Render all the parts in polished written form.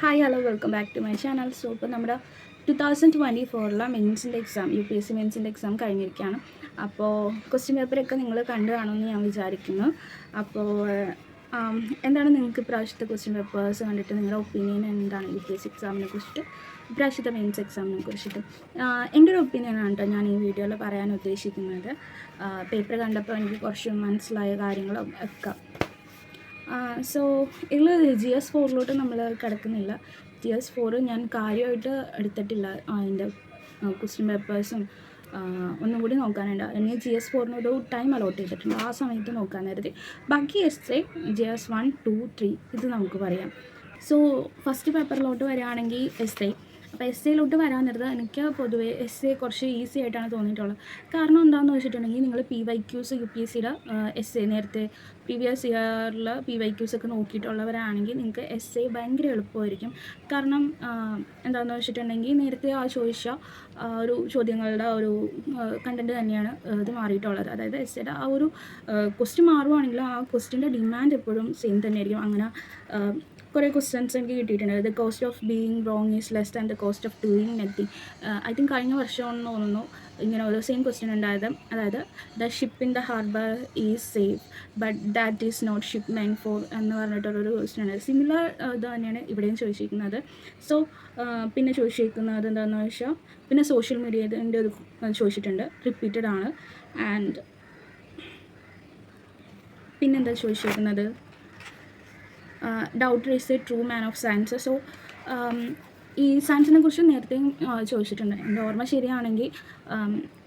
Hi hello welcome back to my channel. So ഇപ്പോൾ നമ്മുടെ 2024 മെയിൻസിൻ്റെ എക്സാം UPSC മെയിൻസിൻ്റെ എക്സാം കഴിഞ്ഞിരിക്കുകയാണ്. അപ്പോൾ ക്വസ്റ്റ്യൻ പേപ്പറൊക്കെ നിങ്ങൾ കണ്ടു കാണുമെന്ന് ഞാൻ വിചാരിക്കുന്നു. അപ്പോൾ എന്താണ് നിങ്ങൾക്ക് ഇപ്രാവശ്യത്തെ ക്വസ്റ്റ്യൻ പേപ്പേഴ്സ് കണ്ടിട്ട് നിങ്ങളുടെ ഒപ്പീനിയൻ എന്താണ് UPSC എക്സാമിനെ കുറിച്ചിട്ട്, ഇപ്രാവശ്യത്തെ മെയിൻസ് എക്സാമിനെ കുറിച്ചിട്ട്? എൻ്റെ ഒരു ഒപ്പീനിയനാണ് കേട്ടോ ഞാൻ ഈ വീഡിയോയിൽ പറയാൻ ഉദ്ദേശിക്കുന്നത്. പേപ്പർ കണ്ടപ്പോൾ എനിക്ക് കുറച്ച് മനസ്സിലായ കാര്യങ്ങളും ഒക്കെ. സോ ഇതിൽ GS4 നമ്മൾ കിടക്കുന്നില്ല. GS4 ഞാൻ കാര്യമായിട്ട് എടുത്തിട്ടില്ല. അതിൻ്റെ ക്വസ്റ്റ്യൻ പേപ്പേഴ്സും ഒന്നും കൂടി നോക്കാനുണ്ട്. ഇനി GS4 ഒരു ടൈം അലോട്ട് ചെയ്തിട്ടുണ്ട്, ആ സമയത്ത് നോക്കാൻ നേരത്തെ ബാക്കി എസ്സേ GS1, 2, 3 ഇത് നമുക്ക് പറയാം. സോ ഫസ്റ്റ് പേപ്പറിലോട്ട് വരികയാണെങ്കിൽ എസ്സേ. അപ്പോൾ എസ്സേയിലോട്ട് വരാൻ നേരത്തെ എനിക്ക് പൊതുവേ എസ്സേ കുറച്ച് ഈസി ആയിട്ടാണ് തോന്നിയിട്ടുള്ളത്. കാരണം എന്താണെന്ന് വെച്ചിട്ടുണ്ടെങ്കിൽ നിങ്ങൾ PYQs UPSCയുടെ എസ്സേ നേരത്തെ പ്രീവിയസ് ഇയറിൽ PYQs ഒക്കെ നോക്കിയിട്ടുള്ളവരാണെങ്കിൽ നിങ്ങൾക്ക് എസ്സേ ഭയങ്കര എളുപ്പമായിരിക്കും. കാരണം എന്താണെന്ന് വെച്ചിട്ടുണ്ടെങ്കിൽ നേരത്തെ ചോദിച്ച ഒരു ചോദ്യങ്ങളുടെ ഒരു കണ്ടൻറ്റ് തന്നെയാണ് ഇത് മാറിയിട്ടുള്ളത്. അതായത് എസ്സേയുടെ ആ ഒരു ക്വസ്റ്റ്യൻ മാറുവാണെങ്കിലും ആ ക്വസ്റ്റ്യൻ്റെ ഡിമാൻഡ് എപ്പോഴും സെയിം തന്നെയായിരിക്കും. അങ്ങനെ കുറേ ക്വസ്റ്റ്യൻസ് എനിക്ക് കിട്ടിയിട്ടുണ്ട്. The cost of being wrong is less than the cost of doing nothing. I think കഴിഞ്ഞ വർഷമാണെന്ന് തോന്നുന്നു ഇങ്ങനെ ഒരു സെയിം ക്വസ്റ്റ്യൻ ഉണ്ടായത്. അതായത് the ship in the harbour is safe but that is not ship main for എന്ന് പറഞ്ഞിട്ടുള്ളൊരു question ഉണ്ട്. സിമിലർ ഇത് തന്നെയാണ് ഇവിടെയും ചോദിച്ചിരിക്കുന്നത്. സോ പിന്നെ ചോദിച്ചിരിക്കുന്നത് എന്താണെന്ന് വെച്ചാൽ പിന്നെ സോഷ്യൽ മീഡിയൻ്റെ ഒരു ചോദിച്ചിട്ടുണ്ട്, റിപ്പീറ്റഡ് ആണ്. ആൻഡ് പിന്നെന്താ ചോദിച്ചിരിക്കുന്നത്, doubter is A true man of science. So ഈ സയൻസിനെ കുറിച്ച് നേരത്തെയും ചോദിച്ചിട്ടുണ്ട്. എൻ്റെ ഓർമ്മ ശരിയാണെങ്കിൽ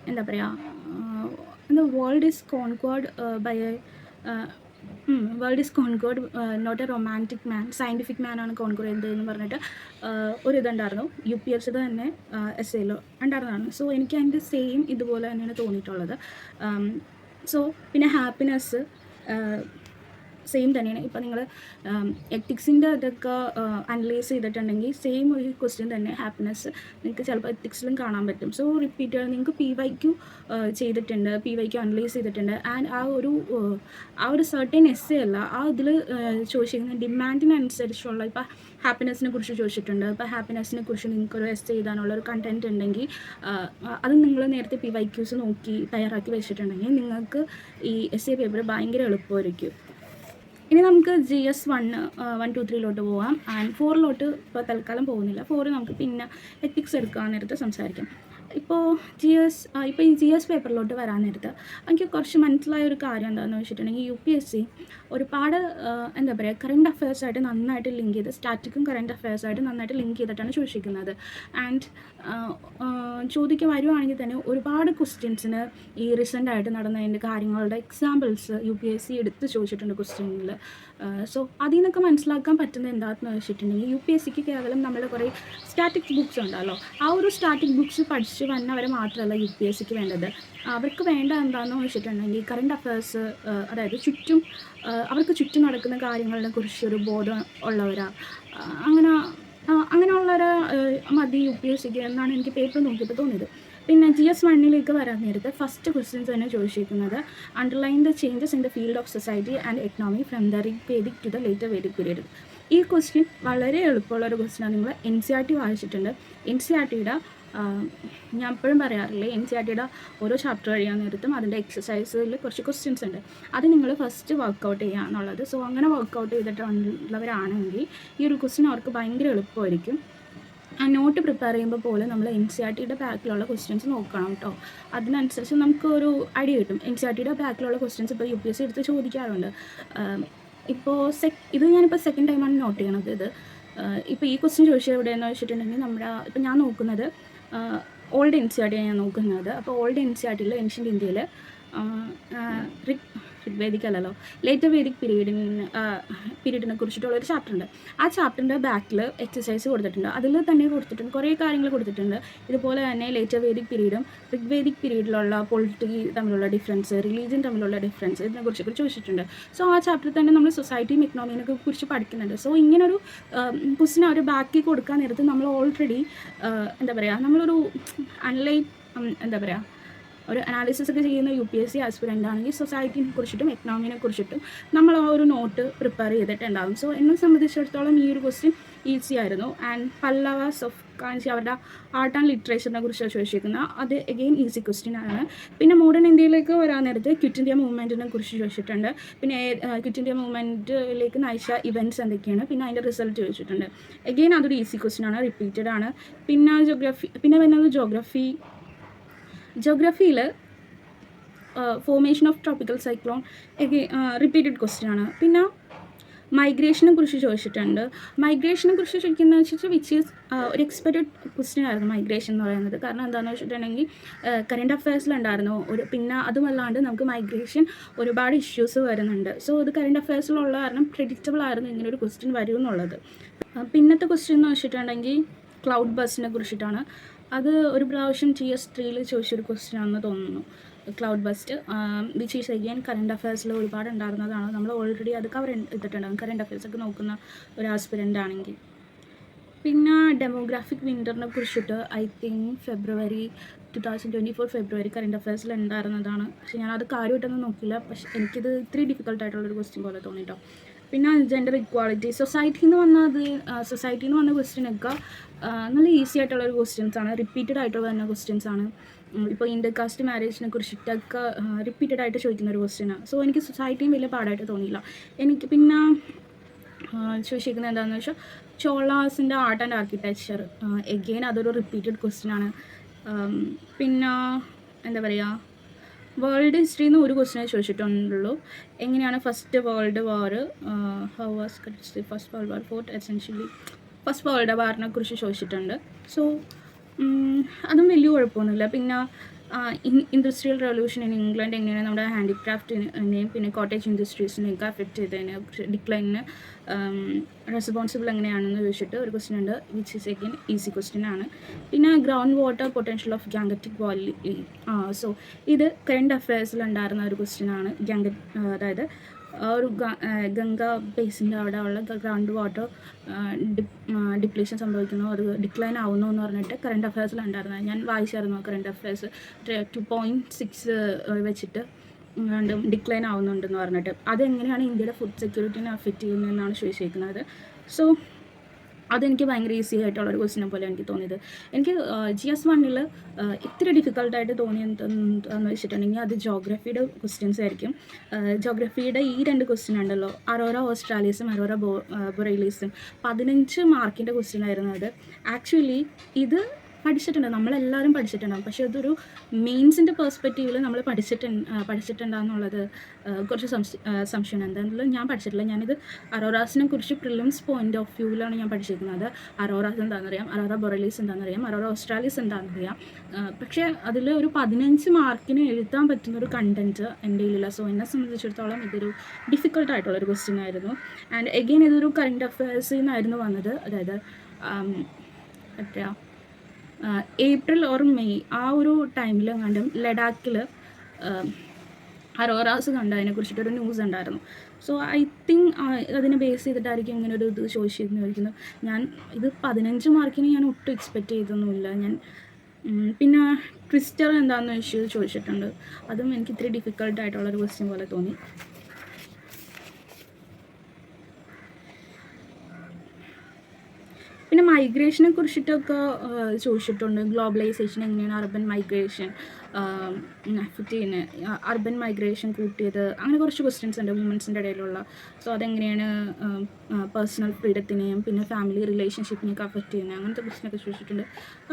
എന്താ പറയുക, world is conquered by a world is conquered not a romantic man, scientific മാനാണ് കോൺക്വർ ചെയ്തതെന്ന് പറഞ്ഞിട്ട് ഒരിതുണ്ടായിരുന്നു UPSC തന്നെ എസ്സേയിൽ ഉണ്ടായിരുന്നതാണ്. സോ എനിക്ക് അതിൻ്റെ സെയിം ഇതുപോലെ തന്നെയാണ് തോന്നിയിട്ടുള്ളത്. സോ പിന്നെ ഹാപ്പിനെസ് സെയിം തന്നെയാണ്. ഇപ്പോൾ നിങ്ങൾ എത്തിക്സിൻ്റെ ഇതൊക്കെ അനലൈസ് ചെയ്തിട്ടുണ്ടെങ്കിൽ സെയിം ഒരു ക്വസ്റ്റ്യൻ തന്നെ ഹാപ്പിനെസ് നിങ്ങൾക്ക് ചിലപ്പോൾ എത്തിക്സിലും കാണാൻ പറ്റും. സോ റിപ്പീറ്റ് നിങ്ങൾക്ക് PYQ ചെയ്തിട്ടുണ്ട്, PYQ അനലൈസ് ചെയ്തിട്ടുണ്ട്. ആൻഡ് ആ ഒരു സർട്ടൻ എസ്സേ അല്ല, ആ ഇതിൽ ചോദിച്ചിരിക്കുന്ന ഡിമാൻഡിനനുസരിച്ചുള്ള ഇപ്പോൾ ഹാപ്പിനെസ്സിനെ കുറിച്ച് ചോദിച്ചിട്ടുണ്ട്. ഇപ്പോൾ ഹാപ്പിനെസ്സിനെ കുറിച്ച് നിങ്ങൾക്കൊരു എസ്സേ എഴുതാനുള്ളൊരു കണ്ടൻറ്റ് ഉണ്ടെങ്കിൽ അത് നിങ്ങൾ നേരത്തെ PYQs നോക്കി തയ്യാറാക്കി വെച്ചിട്ടുണ്ടെങ്കിൽ നിങ്ങൾക്ക് ഈ എസ്സേ പേപ്പർ ഭയങ്കര എളുപ്പമായിരിക്കും. ഇനി നമുക്ക് GS1, 1, 2, 3 പോകാം. ആൻഡ് 4 ഇപ്പോൾ തൽക്കാലം പോകുന്നില്ല. 4 നമുക്ക് പിന്നെ എത്തിക്സ് എടുക്കാൻ നേരത്ത് സംസാരിക്കാം. ഇപ്പോൾ ഈ GS പേപ്പറിലോട്ട് വരാൻ നേരത്ത് എനിക്ക് കുറച്ച് മനസ്സിലായ ഒരു കാര്യം എന്താണെന്ന് വെച്ചിട്ടുണ്ടെങ്കിൽ UPSC ഒരുപാട് എന്താ പറയുക കറണ്ട് അഫയേഴ്സായിട്ട് നന്നായിട്ട് ലിങ്ക് ചെയ്ത്, സ്റ്റാറ്റിക്കും കറണ്ട് അഫയേഴ്സായിട്ട് നന്നായിട്ട് ലിങ്ക് ചെയ്തിട്ടാണ് ചോദിച്ചിരിക്കുന്നത്. ആൻഡ് ചോദിക്കാൻ വരുവാണെങ്കിൽ തന്നെ ഒരുപാട് ക്വസ്റ്റ്യൻസിന് ഈ റീസെൻ്റായിട്ട് നടന്നതിൻ്റെ കാര്യങ്ങളുടെ എക്സാമ്പിൾസ് UPSC എടുത്ത് ചോദിച്ചിട്ടുണ്ട് ക്വസ്റ്റ്യനിൽ. സോ അതിൽ നിന്നൊക്കെ മനസ്സിലാക്കാൻ പറ്റുന്നത് എന്താണെന്ന് വെച്ചിട്ടുണ്ടെങ്കിൽ UPSCക്ക് കേവലം നമ്മുടെ കുറേ സ്റ്റാറ്റിക് ബുക്സ് ഉണ്ടല്ലോ, ആ ഒരു സ്റ്റാറ്റിക് ബുക്സ് പഠിച്ച് വന്നവരെ മാത്രമല്ല UPSCക്ക് വേണ്ടത്. അവർക്ക് വേണ്ട എന്താണെന്ന് വെച്ചിട്ടുണ്ടെങ്കിൽ കറണ്ട് അഫയേഴ്സ്, അതായത് അവർക്ക് ചുറ്റും നടക്കുന്ന കാര്യങ്ങളെ കുറിച്ചൊരു ബോധം ഉള്ളവരാ, അങ്ങനെയുള്ളവരെ മതി UPSCക്ക് എന്നാണ് എനിക്ക് പേപ്പർ നോക്കിയപ്പോൾ തോന്നിയത്. പിന്നെ GS1 വരാൻ നേരത്തെ ഫസ്റ്റ് ക്വസ്റ്റ്യൻസ് തന്നെ ചോദിച്ചിരിക്കുന്നത് underline the changes in the field of society and economy from the Vedic to the later Vedic period. ഈ ക്വസ്റ്റ്യൻ വളരെ എളുപ്പമുള്ളൊരു ക്വസ്റ്റ്യനാണ്. നിങ്ങൾ NCERT വായിച്ചിട്ടുണ്ട്. NCERTയുടെ ഞാൻ എപ്പോഴും പറയാറില്ലേ, NCERTയുടെ ഓരോ ചാപ്റ്റർ കഴിയാൻ നേരത്തും അതിൻ്റെ എക്സസൈസിൽ കുറച്ച് ക്വസ്റ്റ്യൻസ് ഉണ്ട്, അത് നിങ്ങൾ ഫസ്റ്റ് വർക്കൗട്ട് ചെയ്യുക എന്നുള്ളത്. സോ അങ്ങനെ വർക്കൗട്ട് ചെയ്തിട്ടുള്ളവരാണെങ്കിൽ ഈ ഒരു ക്വസ്റ്റ്യൻ അവർക്ക് ഭയങ്കര എളുപ്പമായിരിക്കും. ആ നോട്ട് പ്രിപ്പയർ ചെയ്യുമ്പോൾ പോലും നമ്മൾ NCERTയുടെ ബാക്കിലുള്ള ക്വസ്റ്റ്യൻസ് നോക്കണം കേട്ടോ. അതിനനുസരിച്ച് നമുക്ക് ഒരു ഐഡിയ കിട്ടും. NCERTയുടെ ബാക്കിലുള്ള ക്വസ്റ്റ്യൻസ് ഇപ്പോൾ UPSC എടുത്ത് ചോദിക്കാറുണ്ട്. ഇപ്പോൾ ഇത് ഞാനിപ്പോൾ സെക്കൻഡ് ടൈമാണ് നോട്ട് ചെയ്യണത്. ഇപ്പോൾ ഈ ക്വസ്റ്റ്യൻ ചോദിച്ചത് എവിടെയെന്ന് വെച്ചിട്ടുണ്ടെങ്കിൽ ഇപ്പോൾ ഞാൻ നോക്കുന്നത് ഓൾഡ് NCERT ഞാൻ നോക്കുന്നത്. അപ്പോൾ ഓൾഡ് NCERTയിൽ ഏൻഷ്യൻ്റ് ഇന്ത്യയിൽ ഋഗ്വേദിക് അല്ലല്ലോ, ലേറ്റർ വേദിക് പീരീഡിനെ കുറിച്ചിട്ടുള്ളൊരു ചാപ്റ്റർ ഉണ്ട്. ആ ചാപ്റ്ററിൻ്റെ ബാക്കിൽ എക്സസൈസ് കൊടുത്തിട്ടുണ്ട്. അതിൽ തന്നെ കൊടുത്തിട്ടുണ്ട്, കുറേ കാര്യങ്ങൾ കൊടുത്തിട്ടുണ്ട്. ഇതുപോലെ തന്നെ ലേറ്റർ വേദിക് പീരീഡും ഋഗ്വേദിക് പീരീഡിലുള്ള പൊളിറ്റിക്സ് തമ്മിലുള്ള ഡിഫറൻസ്, റിലീജിയൻ തമ്മിലുള്ള ഡിഫറൻസ്, ഇതിനെക്കുറിച്ചൊക്കെ ചോദിച്ചിട്ടുണ്ട്. സോ ആ ചാപ്റ്ററിൽ തന്നെ നമ്മൾ സൊസൈറ്റിയും എക്കണോമിനെ കുറിച്ച് പഠിക്കുന്നുണ്ട്. സോ ഇങ്ങനൊരു ക്വസ്റ്റ്യൻ അവർ ബാക്കി കൊടുക്കാൻ നേരത്ത് നമ്മൾ ഓൾറെഡി എന്താ പറയുക, നമ്മളൊരു എന്താ പറയുക ഒരു അനാലിസിസ് ഒക്കെ ചെയ്യുന്ന UPSC ആസ്പിരൻ്റ് ആണെങ്കിൽ സൊസൈറ്റിനെ കുറിച്ചിട്ടും എക്കണോമിനെ കുറിച്ചിട്ടും നമ്മൾ ആ ഒരു നോട്ട് പ്രിപ്പയർ ചെയ്തിട്ടുണ്ടാകും. സോ എന്നെ സംബന്ധിച്ചിടത്തോളം ഈ ഒരു ക്വസ്റ്റ്യൻ ഈസി ആയിരുന്നു. ആൻഡ് പല്ലവാസ് ഓഫ് കാണിച്ച് അവരുടെ ആർട്ട് ആൻഡ് ലിറ്ററേച്ചറിനെ കുറിച്ച് ചോദിച്ചിരിക്കുന്ന അത് എഗെയിൻ ഈസി ക്വസ്റ്റ്യൻ ആണ്. പിന്നെ മോഡേൺ ഇന്ത്യയിലേക്ക് വരാൻ നേരത്ത് ക്വിറ്റ് ഇന്ത്യ മൂവ്മെൻറ്റിനെ കുറിച്ച് ചോദിച്ചിട്ടുണ്ട്. പിന്നെ ക്വിറ്റ് ഇന്ത്യ മൂവ്മെൻറ്റിലേക്ക് നയിച്ച ഇവൻറ്റ്സ് എന്തൊക്കെയാണ്, പിന്നെ അതിൻ്റെ റിസൾട്ട് ചോദിച്ചിട്ടുണ്ട്. എഗെയിൻ അതൊരു ഈസി ക്വസ്റ്റ്യൻ ആണ്, റിപ്പീറ്റഡ് ആണ്. പിന്നെ വരുന്നത് ജോഗ്രഫിയിൽ formation of tropical cyclone repeated question ആണ്. പിന്നെ മൈഗ്രേഷനെ കുറിച്ച് ചോദിച്ചിട്ടുണ്ട്. മൈഗ്രേഷനെ കുറിച്ച് ചോദിക്കുന്നത് വെച്ചാൽ വിച്ച് ഈസ് ഒരു എക്സ്പെക്റ്റഡ് ക്വസ്റ്റ്യൻ ആയിരുന്നു മൈഗ്രേഷൻ എന്ന് പറയുന്നത്. കാരണം എന്താണെന്ന് വെച്ചിട്ടുണ്ടെങ്കിൽ കറണ്ട് അഫയേഴ്സിലുണ്ടായിരുന്നു പിന്നെ അതുമല്ലാണ്ട് നമുക്ക് മൈഗ്രേഷൻ ഒരുപാട് ഇഷ്യൂസ് വരുന്നുണ്ട്. സോ ഇത് കറണ്ട് അഫയേഴ്സിലുള്ള കാരണം പ്രെഡിക്റ്റബിൾ ആയിരുന്നു ഇങ്ങനെ ഒരു ക്വസ്റ്റ്യൻ വരും എന്നുള്ളത്. പിന്നത്തെ ക്വസ്റ്റ്യൻ എന്ന് വെച്ചിട്ടുണ്ടെങ്കിൽ ക്ലൗഡ് ബസ്റ്റിനെ കുറിച്ചിട്ടാണ്. അത് ഒരു പ്രാവശ്യം TS3 ചോദിച്ചൊരു ക്വസ്റ്റ്യൻ ആണെന്ന് തോന്നുന്നു. Cloud burst which is again current അഫയേഴ്സിൽ ഒരുപാട് ഉണ്ടായിരുന്നതാണ്. നമ്മൾ ഓൾറെഡി അത് കവർ ചെയ്തിട്ടുണ്ടാകും കറണ്ട് അഫയേഴ്സൊക്കെ നോക്കുന്ന ഒരു ആസ്പിരൻ്റ് ആണെങ്കിൽ. പിന്നെ ഡെമോഗ്രാഫിക് വിൻ്ററിനെ കുറിച്ചിട്ട് ഐ തിങ്ക് February 2024 ഫെബ്രുവരി കറണ്ട് അഫയേഴ്സിൽ ഉണ്ടായിരുന്നതാണ്. പക്ഷേ ഞാനത് കാര്യമായിട്ടൊന്നും നോക്കില്ല. പക്ഷേ എനിക്കിത് ഇത്തിരി ഡിഫിക്കൽട്ടായിട്ടുള്ളൊരു ക്വസ്റ്റ്യൻ പോലെ തോന്നിട്ടോ. പിന്നെ ജെൻഡർ ഇക്വാളിറ്റി സൊസൈറ്റിയിൽ നിന്ന് വന്ന ക്വസ്റ്റ്യനൊക്കെ നല്ല ഈസി ആയിട്ടുള്ളൊരു ക്വസ്റ്റ്യൻസാണ്, റിപ്പീറ്റഡ് ആയിട്ട് വരുന്ന ക്വസ്റ്റ്യൻസാണ്. ഇപ്പോൾ ഇൻ്റർകാസ്റ്റ് മാരേജിനെ കുറിച്ചിട്ടൊക്കെ റിപ്പീറ്റഡ് ആയിട്ട് ചോദിക്കുന്ന ഒരു ക്വസ്റ്റ്യനാണ്. സോ എനിക്ക് സൊസൈറ്റിയും വലിയ പാടായിട്ട് തോന്നിയില്ല. എനിക്ക് പിന്നെ ചോദിച്ചിരിക്കുന്നത് എന്താണെന്ന് വെച്ചാൽ ചോളാസിൻ്റെ ആർട്ട് ആൻഡ് ആർക്കിടെക്ചർ എഗെയിൻ അതൊരു റിപ്പീറ്റഡ് ക്വസ്റ്റ്യനാണ്. പിന്നെ എന്താ പറയുക, വേൾഡ് ഹിസ്റ്ററിയിൽ നിന്ന് ഒരു ക്വസ്റ്റ്യനെ ചോദിച്ചിട്ടുള്ളൂ. എങ്ങനെയാണ് first world war, how was first world war fought essentially first world വാറിനെ കുറിച്ച് ചോദിച്ചിട്ടുണ്ട്. സോ അതും വലിയ കുഴപ്പമൊന്നുമില്ല. പിന്നെ ഇൻഡസ്ട്രിയൽ റെവല്യൂഷൻ ഇൻ ഇംഗ്ലണ്ട് എങ്ങനെയാണ് നമ്മുടെ ഹാൻഡിക്രാഫ്റ്റിനെയും പിന്നെ കോട്ടേജ് ഇൻഡസ്ട്രീസിനെയൊക്കെ അഫക്റ്റ് ചെയ്തതിനെ കുറിച്ച് ഡിക്ലൈനിന് റെസ്പോൺസിബിൾ എങ്ങനെയാണെന്ന് ചോദിച്ചിട്ട് ഒരു ക്വസ്റ്റ്യൻ ഉണ്ട് which is again easy question ആണ്. പിന്നെ ground water potential of Gangetic Valley. So ഇത് കറണ്ട് അഫയേഴ്സിൽ ഉണ്ടായിരുന്ന ഒരു ക്വസ്റ്റ്യൻ ആണ്. അതായത് ഒരു ഗംഗ ബേസിൻ്റെ അവിടെ ഉള്ള ഗ്രൗണ്ട് വാട്ടർ ഡിപ്ലീഷൻ സംഭവിക്കുന്നു, അത് ഡിക്ലൈൻ ആവുന്നു എന്ന് പറഞ്ഞിട്ട് കറണ്ട് അഫയേഴ്സിലുണ്ടായിരുന്നത്. ഞാൻ വായിച്ചായിരുന്നു കറണ്ട് അഫയേഴ്സ് 2.6 വെച്ചിട്ട് ഡിക്ലൈൻ ആവുന്നുണ്ടെന്ന് പറഞ്ഞിട്ട്. അതെങ്ങനെയാണ് ഇന്ത്യയുടെ ഫുഡ് സെക്യൂരിറ്റിനെ അഫക്റ്റ് ചെയ്യുന്നതെന്നാണ് ചോദിച്ചിരിക്കുന്നത്. സോ അതെനിക്ക് ഭയങ്കര ഈസി ആയിട്ടുള്ളൊരു ക്വസ്റ്റിനെ പോലെ എനിക്ക് തോന്നിയത്. എനിക്ക് GS1 ഇത്തിരി ഡിഫിക്കൽട്ടായിട്ട് തോന്നിയെന്ന് വെച്ചിട്ടുണ്ടെങ്കിൽ അത് ജോഗ്രഫിയുടെ ക്വസ്റ്റ്യൻസ് ആയിരിക്കും. ജോഗ്രഫിയുടെ ഈ 2 ക്വസ്റ്റ്യൻ ഉണ്ടല്ലോ, അറോറ ഓസ്ട്രാലിയസും അറോറ ബൊറേലീസും 15 മാർക്കിൻ്റെ ക്വസ്റ്റ്യൻ ആയിരുന്നു അത്. ആക്ച്വലി ഇത് പഠിച്ചിട്ടുണ്ട്, നമ്മളെല്ലാവരും പഠിച്ചിട്ടുണ്ടാകും. പക്ഷേ അതൊരു മെയിൻസിൻ്റെ പെർസ്പെക്റ്റീവിൽ നമ്മൾ പഠിച്ചിട്ടുണ്ടാകുന്നുള്ളത് കുറച്ച് സംശയമാണ്. എന്തായാലും ഞാൻ പഠിച്ചിട്ടില്ല. ഞാനിത് അറോറാസിനെ കുറിച്ച് പ്രിലിംസ് പോയിൻ്റ് ഓഫ് വ്യൂവിലാണ് ഞാൻ പഠിച്ചിരിക്കുന്നത്. അറോറാസ് എന്താണെന്നറിയാം, അറോറ ബൊറലീസ് എന്താണെന്നറിയാം, അറോറ ഓസ്ട്രാലിയസ് എന്താണെന്നറിയാം. പക്ഷേ അതിൽ ഒരു 15 മാർക്കിന് എഴുതാൻ പറ്റുന്നൊരു കണ്ടൻറ്റ് എൻ്റെ കയ്യിലില്ല. സോ എന്നെ സംബന്ധിച്ചിടത്തോളം ഇതൊരു ഡിഫിക്കൽട്ടായിട്ടുള്ളൊരു ക്വസ്റ്റ്യൻ ആയിരുന്നു. ആൻഡ് എഗെയിൻ ഇതൊരു കറണ്ട് അഫയേഴ്സിൽ നിന്നായിരുന്നു വന്നത്. അതായത് എത്രയാ ഏപ്രിൽ ഓർ മെയ് ആ ഒരു ടൈമിൽ കണ്ടും ലഡാക്കിൽ അറോറാസ് കണ്ടതിനെ കുറിച്ചിട്ടൊരു ന്യൂസ് ഉണ്ടായിരുന്നു. സോ ഐ തിങ്ക് അതിനെ ബേസ് ചെയ്തിട്ടായിരിക്കും ഇങ്ങനെ ഒരു ഇത് ചോദിച്ചിരുന്നു. ഞാൻ ഇത് 15 മാർക്കിന് ഞാൻ ഒട്ടും എക്സ്പെക്റ്റ് ചെയ്തൊന്നുമില്ല. പിന്നെ ട്വിസ്റ്റർ എന്താണെന്ന് ചോദിച്ചിട്ടുണ്ട്. അതും എനിക്ക് ഇത്തിരി ഡിഫിക്കൽട്ടായിട്ടുള്ളൊരു ക്വസ്റ്റ്യൻ പോലെ തോന്നി. പിന്നെ മൈഗ്രേഷനെ കുറിച്ചിട്ടൊക്കെ ചോദിച്ചിട്ടുണ്ട്. ഗ്ലോബലൈസേഷൻ എങ്ങനെയാണ് അർബൻ മൈഗ്രേഷൻ അഫക്റ്റ് ചെയ്യുന്നത്, അർബൻ മൈഗ്രേഷൻ കൂട്ടിയത്, അങ്ങനെ കുറച്ച് ക്വസ്റ്റ്യൻസ് ഉണ്ട് വുമൻസിൻ്റെ ഇടയിലുള്ള. സോ അതെങ്ങനെയാണ് പേഴ്സണൽ ഫ്രീഡത്തിനെയും പിന്നെ ഫാമിലി റിലേഷൻഷിപ്പിനെയൊക്കെ അഫക്റ്റ് ചെയ്യുന്നത്, അങ്ങനത്തെ ക്വസ്റ്റ്യനൊക്കെ ചോദിച്ചിട്ടുണ്ട്.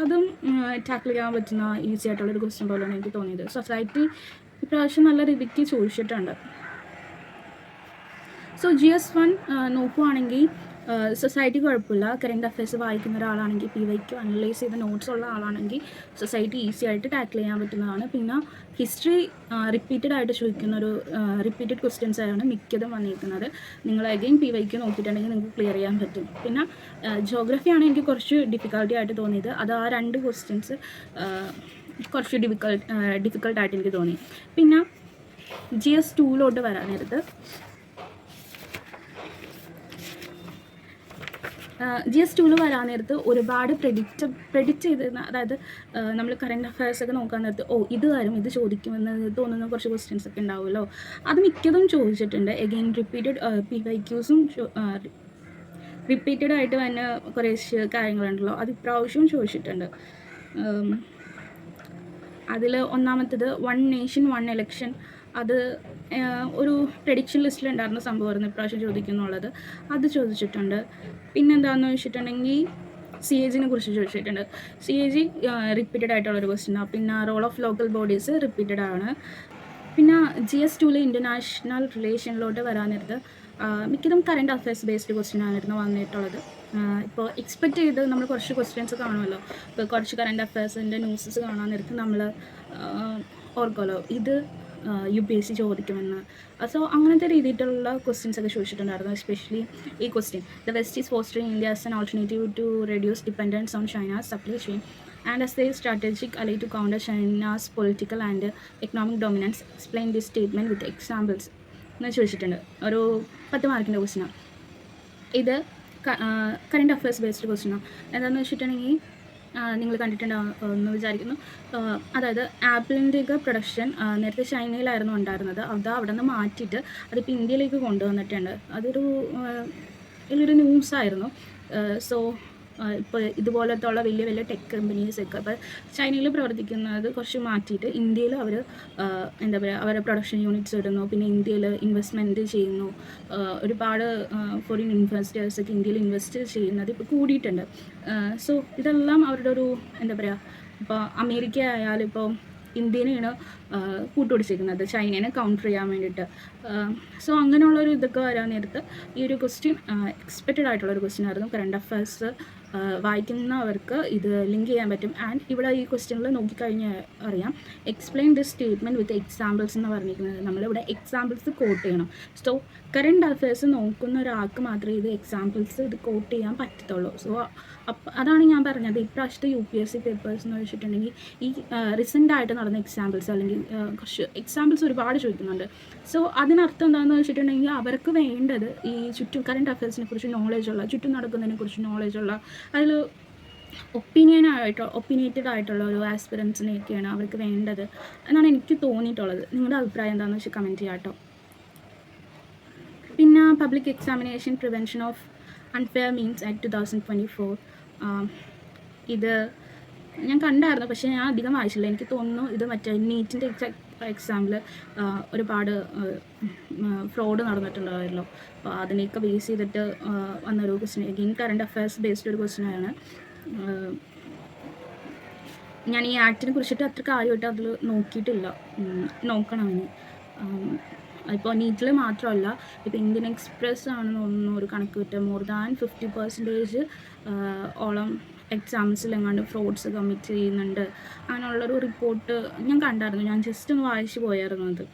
അതും ടാക്കിൾ ചെയ്യാൻ പറ്റുന്ന ഈസി ആയിട്ടുള്ളൊരു ക്വസ്റ്റ്യൻ പോലെയാണ് എനിക്ക് തോന്നിയത്. സൊസൈറ്റി ഇപ്രാവശ്യം നല്ല രീതിക്ക് ചോദിച്ചിട്ടുണ്ട്. സോ GS1 നോക്കുവാണെങ്കിൽ സൊസൈറ്റി കുഴപ്പമില്ല. കറണ്ട് അഫയേഴ്സ് വായിക്കുന്ന ഒരാളാണെങ്കിൽ PYQ അനലൈസ് ചെയ്ത നോട്ട്സ് ഉള്ള ആളാണെങ്കിൽ സൊസൈറ്റി ഈസി ആയിട്ട് ടാക്കിൾ ചെയ്യാൻ പറ്റുന്നതാണ്. പിന്നെ ഹിസ്റ്ററി റിപ്പീറ്റഡ് ആയിട്ട് ചോദിക്കുന്നൊരു റിപ്പീറ്റഡ് ക്വസ്റ്റ്യൻസ് ആണ് മിക്കതും വന്നിരിക്കുന്നത്. നിങ്ങൾ അഗെയിൻ PYQ നോക്കിയിട്ടുണ്ടെങ്കിൽ നിങ്ങൾക്ക് ക്ലിയർ ചെയ്യാൻ പറ്റും. പിന്നെ ജോഗ്രഫിയാണ് എനിക്ക് കുറച്ച് ഡിഫിക്കൽട്ടി ആയിട്ട് തോന്നിയത്. അത് ആ 2 ക്വസ്റ്റ്യൻസ് കുറച്ച് ഡിഫിക്കൽട്ടായിട്ട് എനിക്ക് തോന്നി. പിന്നെ GS2 വരാൻ നേരത്ത് GS2 വരാൻ നേരത്ത് ഒരുപാട് പ്രെഡിക്റ്റ് ചെയ്തിരുന്ന, അതായത് നമ്മൾ കറണ്ട് അഫയേഴ്സ് ഒക്കെ നോക്കാൻ നേരത്ത് ഇത് വരും, ഇത് ചോദിക്കുമെന്ന് തോന്നുന്ന കുറച്ച് ക്വസ്റ്റ്യൻസ് ഒക്കെ ഉണ്ടാവുമല്ലോ, അത് മിക്കതും ചോദിച്ചിട്ടുണ്ട്. എഗെയിൻ റിപ്പീറ്റഡ് PYQസും റിപ്പീറ്റഡ് ആയിട്ട് തന്നെ കുറേ കാര്യങ്ങളുണ്ടല്ലോ, അത് ഇപ്രാവശ്യവും ചോദിച്ചിട്ടുണ്ട്. അതിൽ ഒന്നാമത്തേത് 1 നേഷൻ 1 ഇലക്ഷൻ, അത് ഒരു പ്രഡിക്ഷൻ ലിസ്റ്റിലുണ്ടായിരുന്ന സംഭവമായിരുന്നു ഇപ്രാവശ്യം ചോദിക്കുന്നുള്ളത്, അത് ചോദിച്ചിട്ടുണ്ട്. പിന്നെന്താണെന്ന് വെച്ചിട്ടുണ്ടെങ്കിൽ CAG കുറിച്ച് ചോദിച്ചിട്ടുണ്ട്. CAG റിപ്പീറ്റഡ് ആയിട്ടുള്ളൊരു ക്വസ്റ്റ്യനാണ്. പിന്നെ role of local bodies repeated ആണ്. പിന്നെ GS2 ഇൻ്റർനാഷണൽ റിലേഷനിലോട്ട് വരാൻ നേരത്ത് മിക്കതും കറണ്ട് അഫയേഴ്സ് ബേസ്ഡ് ക്വസ്റ്റ്യൻ ആയിരുന്നു വന്നിട്ടുള്ളത്. ഇപ്പോൾ എക്സ്പെക്റ്റ് ചെയ്ത് നമ്മൾ കുറച്ച് ക്വസ്റ്റ്യൻസ് കാണുമല്ലോ, ഇപ്പോൾ കുറച്ച് കറണ്ട് അഫയേഴ്സിൻ്റെ ന്യൂസസ് കാണാൻ നേരത്ത് നമ്മൾ ഓർക്കുമല്ലോ ഇത് UPSC ചോദിക്കുമെന്ന്. സോ അങ്ങനത്തെ രീതിയിലുള്ള ക്വസ്റ്റ്യൻസ് ഒക്കെ ചോദിച്ചിട്ടുണ്ടായിരുന്നു. എസ്പെഷ്യലി ഈ question, the west is fostering India as an alternative to reduce dependence on China's supply chain and as a strategic ally to counter China's political and economic dominance, explain this statement with examples എന്ന് ചോദിച്ചിട്ടുണ്ട്. ഒരു 10 മാർക്കിൻ്റെ ക്വസ്റ്റ്യനാണ് ഇത്. Current affairs based ക്വസ്റ്റ്യനാണ്. എന്താണെന്ന് വെച്ചിട്ടുണ്ടെങ്കിൽ നിങ്ങൾ കണ്ടിട്ടുണ്ടാവുമെന്ന് വിചാരിക്കുന്നു. അതായത് ആപ്പിളിൻ്റെയൊക്കെ പ്രൊഡക്ഷൻ നേരത്തെ ചൈനയിലായിരുന്നു ഉണ്ടായിരുന്നത്, അത് അവിടെ നിന്ന് മാറ്റിയിട്ട് അതിപ്പോൾ ഇന്ത്യയിലേക്ക് കൊണ്ടുവന്നിട്ടുണ്ട്. അതൊരു വലിയൊരു ന്യൂസായിരുന്നു. സോ ഇപ്പോൾ ഇതുപോലത്തെ ഉള്ള വലിയ വലിയ ടെക് കമ്പനീസൊക്കെ ഇപ്പോൾ ചൈനയിൽ പ്രവർത്തിക്കുന്നത് കുറച്ച് മാറ്റിയിട്ട് ഇന്ത്യയിൽ അവർ എന്താ പറയുക, അവരുടെ പ്രൊഡക്ഷൻ യൂണിറ്റ്സ് ഇടുന്നു. പിന്നെ ഇന്ത്യയിൽ ഇൻവെസ്റ്റ്മെൻറ്റ് ചെയ്യുന്നു. ഒരുപാട് ഫോറിൻ ഇൻവെസ്റ്റേഴ്സൊക്കെ ഇന്ത്യയിൽ ഇൻവെസ്റ്റ് ചെയ്യുന്നത് ഇപ്പോൾ കൂടിയിട്ടുണ്ട്. സോ ഇതെല്ലാം അവരുടെ ഒരു എന്താ പറയുക, ഇപ്പോൾ അമേരിക്ക ആയാലും ഇപ്പോൾ ഇന്ത്യനെയാണ് കൂട്ടുപിടിച്ചിരിക്കുന്നത് ചൈനേനെ കൗണ്ടർ ചെയ്യാൻ വേണ്ടിയിട്ട്. സോ അങ്ങനെയുള്ളൊരു ഇതൊക്കെ വരാൻ നേരത്ത് ഈ ഒരു ക്വസ്റ്റ്യൻ എക്സ്പെക്റ്റഡ് ആയിട്ടുള്ളൊരു ക്വസ്റ്റ്യൻ ആയിരുന്നു. കറണ്ട് അഫയേഴ്സ് വായിക്കുന്നവർക്ക് ഇത് ലിങ്ക് ചെയ്യാൻ പറ്റും. ആൻഡ് ഇവിടെ ഈ ക്വസ്റ്റ്യനിൽ നോക്കിക്കഴിഞ്ഞാൽ അറിയാം, explain this statement with examples എന്ന് പറഞ്ഞിരിക്കുന്നത്. നമ്മളിവിടെ എക്സാമ്പിൾസ് കോട്ട് ചെയ്യണം. സോ കറണ്ട് അഫയേഴ്സ് നോക്കുന്ന ഒരാൾക്ക് മാത്രമേ ഇത് എക്സാമ്പിൾസ് ഇത് കോട്ട് ചെയ്യാൻ പറ്റത്തുള്ളൂ. സോ അതാണ് ഞാൻ പറഞ്ഞത്, ഇപ്രാവശ്യത്തെ UPSC പേപ്പേഴ്സ് എന്ന് വെച്ചിട്ടുണ്ടെങ്കിൽ ഈ റീസെൻ്റായിട്ട് നടന്ന എക്സാമ്പിൾസ് അല്ലെങ്കിൽ കുറച്ച് എക്സാമ്പിൾസ് ഒരുപാട് ചോദിക്കുന്നുണ്ട്. സോ അതിനർത്ഥം എന്താണെന്ന് വെച്ചിട്ടുണ്ടെങ്കിൽ അവർക്ക് വേണ്ടത് ഈ ചുറ്റും കറണ്ട് അഫയേഴ്സിനെ കുറിച്ച് നോളേജുള്ള, ചുറ്റും നടക്കുന്നതിനെ കുറിച്ച് നോളേജുള്ള, അതിൽ ഒപ്പീനിയേറ്റഡ് ആയിട്ടുള്ള ഒരു ആസ്പിറൻസിനെയൊക്കെയാണ് അവർക്ക് വേണ്ടത് എന്നാണ് എനിക്ക് തോന്നിയിട്ടുള്ളത്. നിങ്ങളുടെ അഭിപ്രായം എന്താണെന്ന് വെച്ചാൽ കമൻറ്റ് ചെയ്യാം കേട്ടോ. പിന്നെ public examination prevention of unfair means act 2024, ഇത് ഞാൻ കണ്ടായിരുന്നു, പക്ഷേ ഞാൻ അധികം വായിച്ചില്ല. എനിക്ക് തോന്നുന്നു ഇത് മറ്റേ നീറ്റിൻ്റെ എക്സാമിൽ ഒരുപാട് ഫ്രോഡ് നടന്നിട്ടുണ്ടായിരുന്നല്ലോ. അപ്പോൾ അതിനെയൊക്കെ ബേസ് ചെയ്തിട്ട് വന്നൊരു question, again current affairs based ഒരു ക്വസ്റ്റ്യനാണ്. ഞാൻ ഈ ആക്ടിനെ കുറിച്ചിട്ട് അത്ര കാര്യമായിട്ട് അതിൽ നോക്കിയിട്ടില്ല, നോക്കണം ഇനി. ഇപ്പോൾ നീറ്റിൽ മാത്രമല്ല, ഇപ്പോൾ ഇന്ത്യൻ എക്സ്പ്രസ് ആണെന്ന് തോന്നുന്നു ഒരു കണക്ക് കിട്ടുക, മോർ ദാൻ 50% ഓളം എക്സാംസിലെങ്ങാണ്ട് ഫ്രോഡ്സ് കമ്മിറ്റ് ചെയ്യുന്നുണ്ട് അങ്ങനെയുള്ളൊരു റിപ്പോർട്ട് ഞാൻ കണ്ടായിരുന്നു. ഞാൻ ജസ്റ്റ് ഒന്ന് വായിച്ചു പോയായിരുന്നു അത്.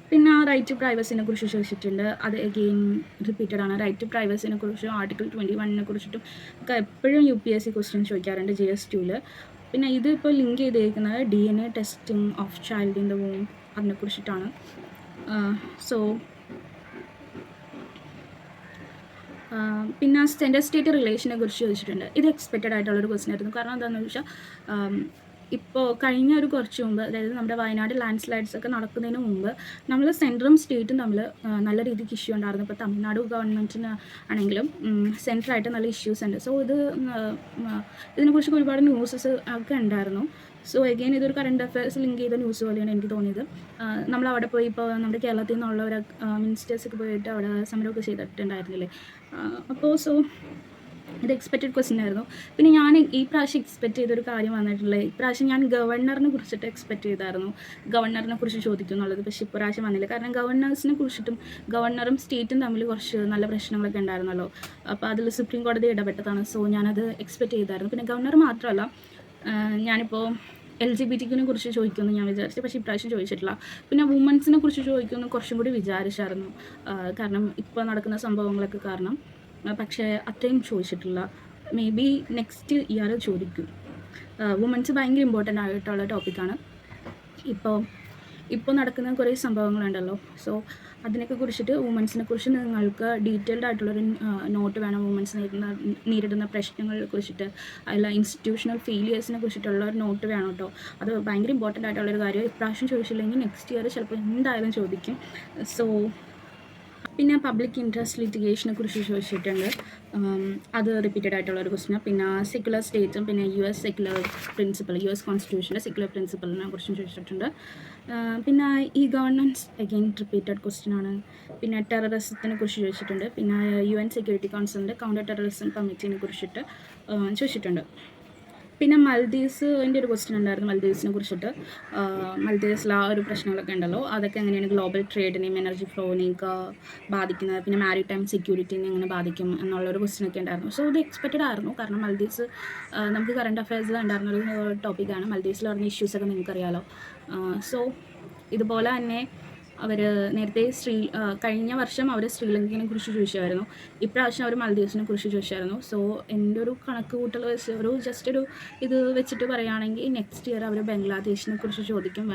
പിന്നെ റൈറ്റ് ടു പ്രൈവസിനെ കുറിച്ച് ചോദിച്ചിട്ടുണ്ട്. അത് എഗെയിൻ റിപ്പീറ്റഡ് ആണ്. റൈറ്റ് ടു പ്രൈവസിനെ കുറിച്ചും ആർട്ടിക്കിൾ 21 കുറിച്ചിട്ടും ഒക്കെ എപ്പോഴും UPSC ക്വസ്റ്റ്യൻ ചോദിക്കാറുണ്ട് GS2. പിന്നെ ഇത് ഇപ്പോൾ ലിങ്ക് ചെയ്തേക്കുന്നത് DNA testing of child in the womb അതിനെക്കുറിച്ചിട്ടാണ്. സോ പിന്നെ സെൻറ്റർ സ്റ്റേറ്റ് റിലേഷനെ കുറിച്ച് ചോദിച്ചിട്ടുണ്ട്. ഇത് എക്സ്പെക്റ്റഡ് ആയിട്ടുള്ളൊരു ക്വസ്റ്റ്യൻ ആയിരുന്നു. കാരണം എന്താണെന്ന് വെച്ചാൽ ഇപ്പോൾ കഴിഞ്ഞ ഒരു കുറച്ച് മുമ്പ്, അതായത് നമ്മുടെ വയനാട് ലാൻഡ് സ്ലൈഡ്സ് ഒക്കെ നടക്കുന്നതിന് മുമ്പ് നമ്മൾ സെൻറ്ററും സ്റ്റേറ്റും തമ്മിൽ നല്ല രീതിക്ക് ഇഷ്യൂ ഉണ്ടായിരുന്നു. ഇപ്പോൾ തമിഴ്നാട് ഗവൺമെൻറ്റിന് ആണെങ്കിലും സെൻറ്ററായിട്ട് നല്ല ഇഷ്യൂസ് ഉണ്ട്. സോ ഇതിനെക്കുറിച്ചൊക്കെ ഒരുപാട് ന്യൂസസ് ഒക്കെ ഉണ്ടായിരുന്നു. സോ എഗെയിൻ ഇതൊരു കറണ്ട് അഫയേഴ്സ് ലിങ്ക് ചെയ്ത ന്യൂസ് പോലെയാണ് എനിക്ക് തോന്നിയത്. നമ്മളവിടെ പോയി ഇപ്പോൾ നമ്മുടെ കേരളത്തിൽ നിന്നുള്ളവർ മിനിസ്റ്റേഴ്സൊക്കെ പോയിട്ട് അവിടെ സമരമൊക്കെ ചെയ്തിട്ടുണ്ടായിരുന്നില്ലേ. അപ്പോൾ ഇത് എക്സ്പെക്റ്റഡ് ക്വസ്റ്റ്യൻ ആയിരുന്നു. പിന്നെ ഞാൻ ഈ പ്രാവശ്യം എക്സ്പെക്റ്റ് ചെയ്തൊരു കാര്യം വന്നിട്ടുള്ളത്, ഇപ്രാവശ്യം ഞാൻ ഗവർണറിനെ കുറിച്ചിട്ട് എക്സ്പെക്റ്റ് ചെയ്തായിരുന്നു, ഗവർണറിനെ കുറിച്ച് ചോദിക്കുന്നുള്ളത്. പക്ഷേ ഇപ്രാവശ്യം വന്നില്ല. കാരണം ഗവർണേഴ്സിനെ കുറിച്ചിട്ടും ഗവർണറും സ്റ്റേറ്റും തമ്മിൽ കുറച്ച് നല്ല പ്രശ്നങ്ങളൊക്കെ ഉണ്ടായിരുന്നല്ലോ. അപ്പോൾ അതിൽ സുപ്രീം കോടതി ഇടപെട്ടതാണ്. സോ ഞാനത് എക്സ്പെക്റ്റ് ചെയ്തായിരുന്നു. പിന്നെ ഗവർണർ മാത്രമല്ല, ഞാനിപ്പോൾ LGBTQനെ കുറിച്ച് ചോദിക്കുമെന്ന് ഞാൻ വിചാരിച്ചു, പക്ഷേ ഇപ്രാവശ്യം ചോദിച്ചിട്ടില്ല. പിന്നെ വുമൻസിനെ കുറിച്ച് ചോദിക്കുമെന്ന് കുറച്ചും കൂടി വിചാരിച്ചായിരുന്നു, കാരണം ഇപ്പോൾ നടക്കുന്ന സംഭവങ്ങളൊക്കെ കാരണം. പക്ഷേ അത്രയും ചോദിച്ചിട്ടില്ല. മേ ബി നെക്സ്റ്റ് ഇയർ ചോദിക്കും. വുമൻസ് ഭയങ്കര ഇമ്പോർട്ടൻ്റ് ആയിട്ടുള്ള ടോപ്പിക്കാണ്. ഇപ്പോൾ ഇപ്പോൾ നടക്കുന്ന കുറേ സംഭവങ്ങളുണ്ടല്ലോ. സോ അതിനൊക്കെ കുറിച്ചിട്ട് വുമൻസിനെ കുറിച്ച് നിങ്ങൾക്ക് ഡീറ്റെയിൽഡ് ആയിട്ടുള്ളൊരു നോട്ട് വേണം. വുമൻസ് നേരിടുന്ന പ്രശ്നങ്ങളെ കുറിച്ചിട്ട്, അല്ല ഇൻസ്റ്റിറ്റ്യൂഷണൽ ഫെയിലിയേഴ്സിനെ കുറിച്ചിട്ടുള്ള ഒരു നോട്ട് വേണം കേട്ടോ. അത് ഭയങ്കര ഇമ്പോർട്ടൻ്റ് ആയിട്ടുള്ളൊരു കാര്യം. ഇപ്രാവശ്യം ചോദിച്ചില്ലെങ്കിൽ നെക്സ്റ്റ് ഇയർ ചിലപ്പോൾ എന്തായാലും ചോദിക്കും. സോ പിന്നെ പബ്ലിക് ഇൻട്രസ്റ്റ് ലിറ്റിഗേഷനെ കുറിച്ച് ചോദിച്ചിട്ടുണ്ട്. അത് റിപ്പീറ്റഡ് ആയിട്ടുള്ള ഒരു ക്വസ്റ്റ്യൻ. പിന്നെ സെക്യുലർ സ്റ്റേറ്റും പിന്നെ US സെക്യുലർ പ്രിൻസിപ്പൽ, US കോൺസ്റ്റിറ്റ്യൂഷൻ്റെ സെക്യുലർ പ്രിൻസിപ്പലിനെ കുറിച്ചും ചോദിച്ചിട്ടുണ്ട്. പിന്നെ ഈ ഗവർണൻസ് അഗെയിൻ റിപ്പീറ്റഡ് ക്വസ്റ്റ്യൻ ആണ്. പിന്നെ ടെററിസത്തിനെ കുറിച്ച് ചോദിച്ചിട്ടുണ്ട്. പിന്നെ UN സെക്യൂരിറ്റി കൗൺസിലിൻ്റെ കൗണ്ടർ ടെററിസം കമ്മിറ്റീനെ കുറിച്ചിട്ട് ചോദിച്ചിട്ടുണ്ട്. പിന്നെ മൽദീവ്സിൻ്റെ ഒരു ക്വസ്റ്റ്യൻ ഉണ്ടായിരുന്നു, മൽദീവ്സിനെ കുറിച്ചിട്ട്. മൽദീവ്സിൽ ആ ഒരു പ്രശ്നങ്ങളൊക്കെ ഉണ്ടല്ലോ, അതൊക്കെ എങ്ങനെയാണ് ഗ്ലോബൽ ട്രേഡിനെയും എനർജി ഫ്ലോനെയൊക്കെ ബാധിക്കുന്നത്, പിന്നെ മാരിടൈം സെക്യൂരിറ്റിനെ എങ്ങനെ ബാധിക്കും എന്നുള്ളൊരു ക്വസ്റ്റ്യനൊക്കെ ഉണ്ടായിരുന്നു. സോ ഇത് എക്സ്പെക്റ്റഡ് ആയിരുന്നു, കാരണം മൽദീവ്സ് നമുക്ക് കറണ്ട് അഫയേഴ്സിൽ ഉണ്ടായിരുന്നൊരു ടോപ്പിക്കാണ്. മൽദീവ്സിൽ പറഞ്ഞ ഇഷ്യൂസൊക്കെ നിങ്ങൾക്കറിയാമല്ലോ. സോ ഇതുപോലെ തന്നെ അവർ നേരത്തെ കഴിഞ്ഞ വർഷം അവർ ശ്രീലങ്കയെ കുറിച്ച് ചോദിച്ചായിരുന്നു. ഇപ്രാവശ്യം അവർ മൽദീവ്സിനെ കുറിച്ച് ചോദിച്ചായിരുന്നു. സോ എൻ്റെ ഒരു കണക്ക് കൂട്ടൽ വെച്ച് ജസ്റ്റ് ഒരു ഇത് വെച്ചിട്ട് പറയുകയാണെങ്കിൽ നെക്സ്റ്റ് ഇയർ അവർ ബംഗ്ലാദേശിനെ കുറിച്ച് ചോദിക്കും.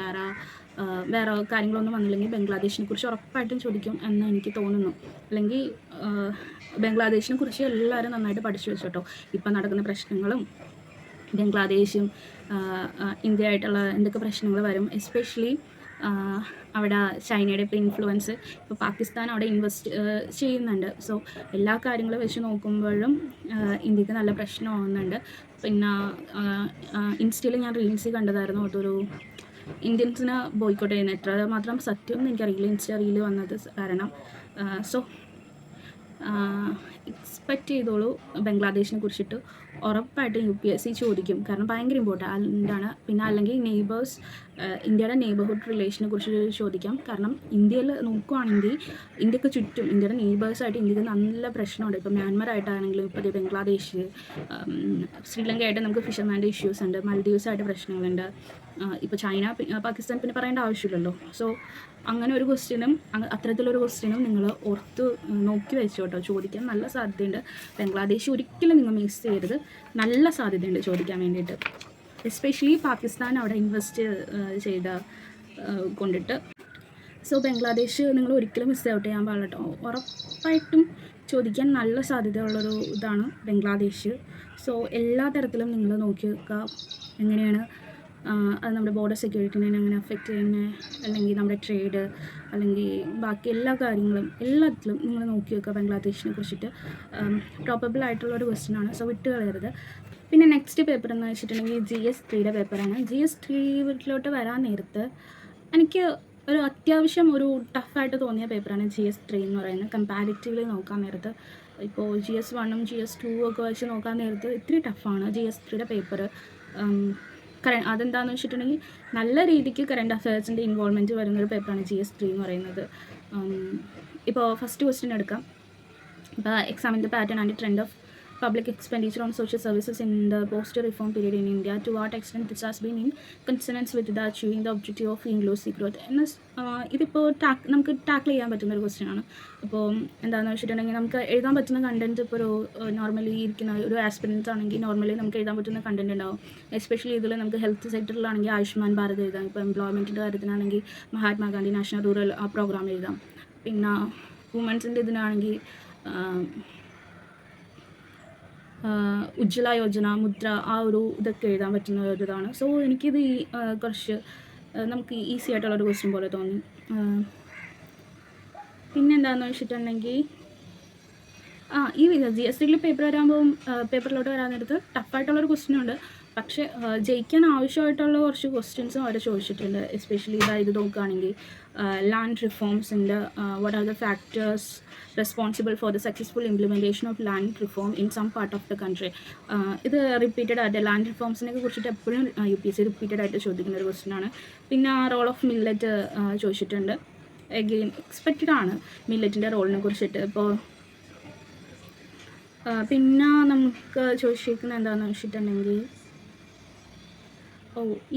വേറെ കാര്യങ്ങളൊന്നും വന്നില്ലെങ്കിൽ ബംഗ്ലാദേശിനെ കുറിച്ച് ഉറപ്പായിട്ടും ചോദിക്കും എന്ന് എനിക്ക് തോന്നുന്നു. അല്ലെങ്കിൽ ബംഗ്ലാദേശിനെ കുറിച്ച് എല്ലാവരും നന്നായിട്ട് പഠിച്ചു വെച്ചോട്ടോ. ഇപ്പം നടക്കുന്ന പ്രശ്നങ്ങളും ബംഗ്ലാദേശും ഇന്ത്യ ആയിട്ടുള്ള എന്തൊക്കെ പ്രശ്നങ്ങൾ വരും, എസ്പെഷ്യലി അവിടെ ചൈനയുടെ ഇപ്പോൾ ഇൻഫ്ലുവൻസ്, ഇപ്പോൾ പാകിസ്ഥാൻ അവിടെ ഇൻവെസ്റ്റ് ചെയ്യുന്നുണ്ട്. സോ എല്ലാ കാര്യങ്ങളും വെച്ച് നോക്കുമ്പോഴും ഇന്ത്യക്ക് നല്ല പ്രശ്നമാകുന്നുണ്ട്. പിന്നെ ഇൻസ്റ്റയിൽ ഞാൻ റീൽസ് കണ്ടതായിരുന്നു, അതൊരു ഇന്ത്യൻസിനെ ബോയ്ക്കോട്ട് ചെയ്യുന്ന, എത്ര മാത്രം സത്യമൊന്നും എനിക്കറിയില്ല ഇൻസ്റ്റ റീല് വന്നത് കാരണം. സോ എക്സ്പെക്റ്റ് ചെയ്തോളൂ, ബംഗ്ലാദേശിനെ കുറിച്ചിട്ട് ഉറപ്പായിട്ടും UPSC ചോദിക്കും, കാരണം ഭയങ്കര ഇമ്പോർട്ടൻ്റ് ആണ്. പിന്നെ അല്ലെങ്കിൽ ഇന്ത്യയുടെ നെയ്ബർഹുഡ് റിലേഷനെ കുറിച്ച് ചോദിക്കാം. കാരണം ഇന്ത്യയിൽ നോക്കുകയാണെങ്കിൽ ഇന്ത്യക്ക് ചുറ്റും ഇന്ത്യയുടെ നെയ്ബേഴ്സായിട്ട് ഇന്ത്യക്ക് നല്ല പ്രശ്നമുണ്ട്. ഇപ്പോൾ മ്യാൻമർ ആയിട്ടാണെങ്കിലും, ഇപ്പോൾ ബംഗ്ലാദേശ്, ശ്രീലങ്ക ആയിട്ട് നമുക്ക് ഫിഷർമാൻ്റെ ഇഷ്യൂസ് ഉണ്ട്, മൽദീവ്സായിട്ട് പ്രശ്നങ്ങളുണ്ട്, ഇപ്പോൾ ചൈന, പാകിസ്ഥാൻ പിന്നെ പറയേണ്ട ആവശ്യമില്ലല്ലോ. സോ അങ്ങനെ ഒരു ക്വസ്റ്റ്യനും അത്തരത്തിലൊരു ക്വസ്റ്റ്യനും നിങ്ങൾ ഓർത്ത് നോക്കി വെച്ചോട്ടോ, ചോദിക്കാൻ നല്ല സാധ്യതയുണ്ട്. ബംഗ്ലാദേശ് ഒരിക്കലും നിങ്ങൾ മിസ് ചെയ്യരുത്, നല്ല സാധ്യതയുണ്ട് ചോദിക്കാൻ വേണ്ടിയിട്ട്, എസ്പെഷ്യലി പാകിസ്ഥാൻ അവിടെ ഇൻവെസ്റ്റ് ചെയ്ത കൊണ്ടിട്ട്. സോ ബംഗ്ലാദേശ് നിങ്ങൾ ഒരിക്കലും മിസ് ഔട്ട് ചെയ്യാൻ പാടില്ല കേട്ടോ, ഉറപ്പായിട്ടും ചോദിക്കാൻ നല്ല സാധ്യതയുള്ളൊരു ഇതാണ് ബംഗ്ലാദേശ്. സോ എല്ലാ തരത്തിലും നിങ്ങൾ നോക്കി വെക്കുക, എങ്ങനെയാണ് അത് നമ്മുടെ ബോർഡർ സെക്യൂരിറ്റിനെ എങ്ങനെ അഫക്റ്റ് ചെയ്യുന്നത്, അല്ലെങ്കിൽ നമ്മുടെ ട്രേഡ്, അല്ലെങ്കിൽ ബാക്കി എല്ലാ കാര്യങ്ങളും എല്ലാത്തിലും നിങ്ങൾ നോക്കി വെക്കുക ബംഗ്ലാദേശിനെ കുറിച്ചിട്ട്. പ്രോബബിൾ ആയിട്ടുള്ളൊരു ക്വസ്റ്റ്യനാണ്, സോ വിട്ട് കളയരുത്. പിന്നെ നെക്സ്റ്റ് പേപ്പർ എന്ന് വെച്ചിട്ടുണ്ടെങ്കിൽ GS3 പേപ്പറാണ്. GS3 വീട്ടിലോട്ട് വരാൻ നേരത്ത് എനിക്ക് ഒരു അത്യാവശ്യം ഒരു ടഫായിട്ട് തോന്നിയ പേപ്പറാണ് GS3 എന്ന് പറയുന്നത്. കമ്പാരിറ്റീവ്ലി നോക്കാൻ നേരത്ത് ഇപ്പോൾ GS1ഉം GS2 ഒക്കെ വെച്ച് നോക്കാൻ നേരത്ത് ഇത്തിരി ടഫാണ് GS3 പേപ്പർ. അതെന്താണെന്ന് വെച്ചിട്ടുണ്ടെങ്കിൽ നല്ല രീതിക്ക് കറണ്ട് അഫയേഴ്സിൻ്റെ ഇൻവോൾവ്മെൻറ്റ് വരുന്നൊരു പേപ്പറാണ് GS3 എന്ന് പറയുന്നത്. ഇപ്പോൾ ഫസ്റ്റ് ക്വസ്റ്റ്യൻ എടുക്കാം. ഇപ്പോൾ എക്സാമിൻ്റെ pattern and trend of public expenditure on social services in the post-reform period in India, to what extent this has been in consonance with the achieving the objective of inclusive growth. ഇതിപ്പോൾ നമുക്ക് tackle ചെയ്യാൻ പറ്റുന്നൊരു question ആണ്. ഇപ്പോൾ എന്താണെന്ന് വെച്ചിട്ടുണ്ടെങ്കിൽ നമുക്ക് എഴുതാൻ പറ്റുന്ന കണ്ടൻറ്റ് ഇപ്പോൾ ഒരു നോർമലി ഇരിക്കുന്ന ഒരു ആസ്പിരൻസ് ആണെങ്കിൽ നോർമലി നമുക്ക് എഴുതാൻ പറ്റുന്ന കണ്ടൻറ്റ് ഉണ്ടാവും. എസ്പെഷ്യലി ഇതിൽ നമുക്ക് ഹെൽത്ത് സെക്ടറിലാണെങ്കിൽ ആയുഷ്മാൻ ഭാരത് എഴുതാം, ഇപ്പോൾ എംപ്ലോയ്മെൻറ്റിൻ്റെ കാര്യത്തിനാണെങ്കിൽ മഹാത്മാഗാന്ധി നാഷണൽ റൂറൽ ആ പ്രോഗ്രാം എഴുതാം. പിന്നെ വുമൻസിൻ്റെ ഇതിനാണെങ്കിൽ ഉജ്ജ്വല യോജന, മുദ്ര, ആ ഒരു ഇതൊക്കെ എഴുതാൻ പറ്റുന്ന ഒരു ഇതാണ്. സോ എനിക്കിത് കുറച്ച് നമുക്ക് ഈസി ആയിട്ടുള്ളൊരു ക്വസ്റ്റ്യൻ പോലെ തോന്നി. പിന്നെ എന്താണെന്ന് വെച്ചിട്ടുണ്ടെങ്കിൽ ഈ GS3 പേപ്പർ പേപ്പറിലോട്ട് വരാൻ നേരത്ത് ടഫായിട്ടുള്ളൊരു ക്വസ്റ്റ്യനുണ്ട്, പക്ഷേ ജയിക്കാൻ ആവശ്യമായിട്ടുള്ള കുറച്ച് ക്വസ്റ്റ്യൻസും അവർ ചോദിച്ചിട്ടുണ്ട്. എസ്പെഷ്യലി ഇത് നോക്കുകയാണെങ്കിൽ ലാൻഡ് റിഫോംസിൻ്റെ what are the factors responsible for the successful implementation of land reform in some part of the country. ഇത് റിപ്പീറ്റഡ് ആയിട്ട് ലാൻഡ് റിഫോംസിനെ കുറിച്ചിട്ട് എപ്പോഴും UPSC റിപ്പീറ്റഡ് ആയിട്ട് ചോദിക്കുന്ന ഒരു ക്വസ്റ്റ്യനാണ്. പിന്നെ റോൾ ഓഫ് മില്ലറ്റ് ചോദിച്ചിട്ടുണ്ട്. എഗെയിൻ എക്സ്പെക്റ്റഡ് ആണ് മില്ലറ്റിൻ്റെ റോളിനെ കുറിച്ചിട്ട്. ഇപ്പോൾ പിന്നെ നമുക്ക് ചോദിച്ചിരിക്കുന്നത് എന്താണെന്ന് വെച്ചിട്ടുണ്ടെങ്കിൽ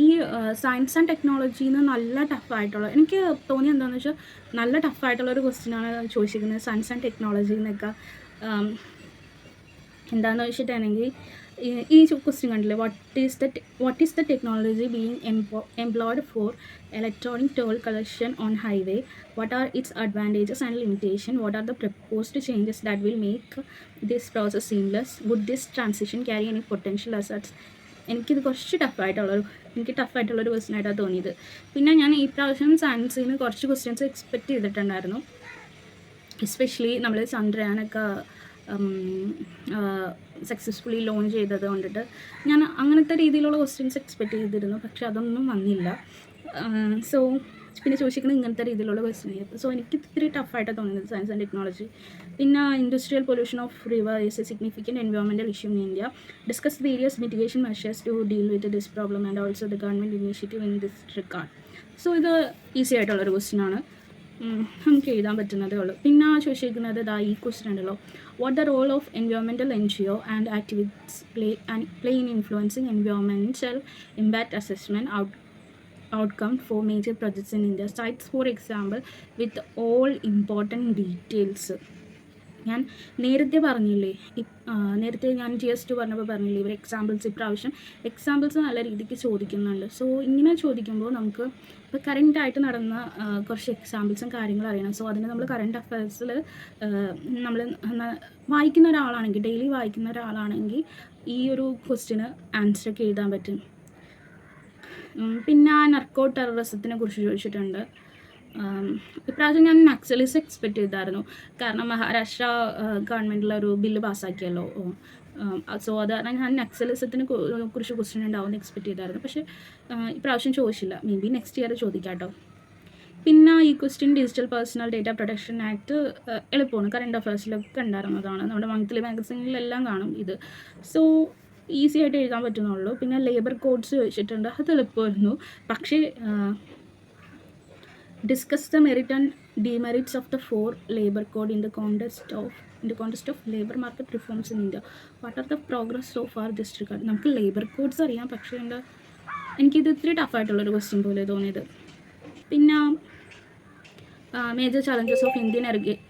ഈ സയൻസ് ആൻഡ് ടെക്നോളജിയിൽ നിന്ന് നല്ല ടഫായിട്ടുള്ള, എനിക്ക് തോന്നിയത് എന്താണെന്ന് വെച്ചാൽ നല്ല ടഫായിട്ടുള്ളൊരു ക്വസ്റ്റ്യനാണ് ചോദിച്ചിരിക്കുന്നത് സയൻസ് ആൻഡ് ടെക്നോളജിയിൽ നിന്നൊക്കെ. എന്താണെന്ന് വെച്ചിട്ടുണ്ടെങ്കിൽ ഈ ക്വസ്റ്റ്യൻ കണ്ടില്ലേ, what is the technology being employed for electronic toll collection on highway, what are its advantages and limitation, what are the proposed changes that will make this process seamless, would this transition carry any potential assets. എനിക്കിത് കുറച്ച് ടഫായിട്ടുള്ളൊരു question ആയിട്ടാണ് തോന്നിയത്. പിന്നെ ഞാൻ ഈ പ്രാവശ്യം സയൻസിൽ നിന്ന് കുറച്ച് ക്വസ്റ്റ്യൻസ് എക്സ്പെക്റ്റ് ചെയ്തിട്ടുണ്ടായിരുന്നു, എസ്പെഷ്യലി നമ്മൾ ചന്ദ്രയാനൊക്കെ സക്സസ്ഫുള്ളി ലോഞ്ച് ചെയ്തത് കൊണ്ടിട്ട് ഞാൻ അങ്ങനത്തെ രീതിയിലുള്ള ക്വസ്റ്റ്യൻസ് എക്സ്പെക്റ്റ് ചെയ്തിരുന്നു, പക്ഷെ അതൊന്നും വന്നില്ല. സോ പിന്നെ ചോദിച്ചിരിക്കുന്നത് ഇങ്ങനത്തെ രീതിയിലുള്ള ക്വസ്റ്റ്യൻ ആയിരുന്നു. സോ എനിക്ക് ഇത്തിരി ടഫായിട്ടാണ് തോന്നുന്നത് സയൻസ് ആൻഡ് ടെക്നോളജി. പിന്നെ industrial pollution of river is a significant environmental issue in India, discuss various mitigation measures to deal with this problem and also the government initiative in this regard. So ഇത് easy ആയിട്ടുള്ളൊരു question ആണ്, നമുക്ക് എഴുതാൻ പറ്റുന്നതേ ഉള്ളൂ. പിന്നെ ചോദിച്ചിരിക്കുന്നത് ഈ question ഉണ്ടല്ലോ, what the role of environmental NGO and activities play in influencing environmental impact assessment outcome for major projects in India. Cites for example with all important details. ഞാൻ നേരത്തെ പറഞ്ഞില്ലേ, നേരത്തെ ഞാൻ GS2 പറഞ്ഞപ്പോൾ പറഞ്ഞില്ലേ, ഇവർ ഇപ്രാവശ്യം എക്സാമ്പിൾസ് നല്ല രീതിക്ക് ചോദിക്കുന്നുണ്ട്. സോ ഇങ്ങനെ ചോദിക്കുമ്പോൾ നമുക്ക് ഇപ്പോൾ കറൻറ്റായിട്ട് നടന്ന കുറച്ച് എക്സാമ്പിൾസും കാര്യങ്ങളും അറിയണം. സോ അതിന് നമ്മൾ കറണ്ട് അഫയേഴ്സിൽ നമ്മൾ വായിക്കുന്ന ഒരാളാണെങ്കിൽ, ഡെയിലി വായിക്കുന്ന ഒരാളാണെങ്കിൽ ഈ ഒരു ക്വസ്റ്റ്യന് ആൻസറൊക്കെ എഴുതാൻ പറ്റും. പിന്നെ നർക്കോ ടെററിസത്തിനെ കുറിച്ച് ചോദിച്ചിട്ടുണ്ട്. ഇപ്രാവശ്യം ഞാൻ നക്സലിസ്റ്റ് എക്സ്പെക്റ്റ് ചെയ്തായിരുന്നു, കാരണം മഹാരാഷ്ട്ര ഗവൺമെൻറ്റിലൊരു ബില്ല് പാസ്സാക്കിയല്ലോ. സോ അത് കാരണം ഞാൻ നക്സലിസത്തിനെ കുറിച്ച് ക്വസ്റ്റ്യൻ ഉണ്ടാവുമെന്ന് എക്സ്പെക്റ്റ് ചെയ്തായിരുന്നു, പക്ഷേ ഇപ്രാവശ്യം ചോദിച്ചില്ല. മേ ബി നെക്സ്റ്റ് ഇയർ ചോദിക്കാം കേട്ടോ. പിന്നെ ഈ question digital personal data protection act എളുപ്പമാണ്, കറണ്ട് അഫയേഴ്സിലൊക്കെ ഉണ്ടായിരുന്നതാണ്, നമ്മുടെ മന്ത്ലി മാഗസിനിലെല്ലാം കാണും ഇത്. സോ ഈസി ആയിട്ട് എഴുതാൻ പറ്റുന്നുള്ളൂ. പിന്നെ ലേബർ കോഡ്സ് ചോദിച്ചിട്ടുണ്ട്, അത് എളുപ്പമായിരുന്നു, പക്ഷേ discuss the merit and demerits of the 4 labour code in the context of labour market reforms in India, what are the progress so far this regard. നമുക്ക് ലേബർ കോഡ്സ് അറിയാം, പക്ഷേ എനിക്കിത് ഇത്തിരി ടഫായിട്ടുള്ളൊരു ക്വസ്റ്റ്യൻ പോലെ തോന്നിയത്. പിന്നെ major challenges of Indian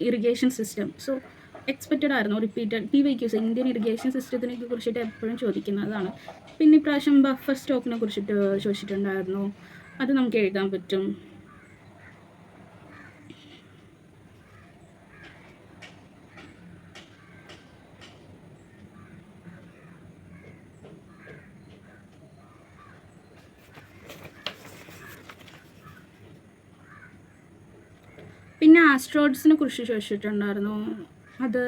irrigation system. So expected ആയിരുന്നു, റിപ്പീറ്റഡ് PYQs ഇന്ത്യൻ ഇറിഗേഷൻ സിസ്റ്റത്തിനെ കുറിച്ചിട്ട് എപ്പോഴും ചോദിക്കുന്നതാണ്. പിന്നെ ഇപ്രാവശ്യം ബഫർ സ്റ്റോക്കിനെ കുറിച്ചിട്ട് ചോദിച്ചിട്ടുണ്ടായിരുന്നു, അത് നമുക്ക് എഴുതാൻ പറ്റും. പിന്നെ ആസ്ട്രോയിഡ്സിനെ കുറിച്ച് ചോദിച്ചിട്ടുണ്ടായിരുന്നു, അത്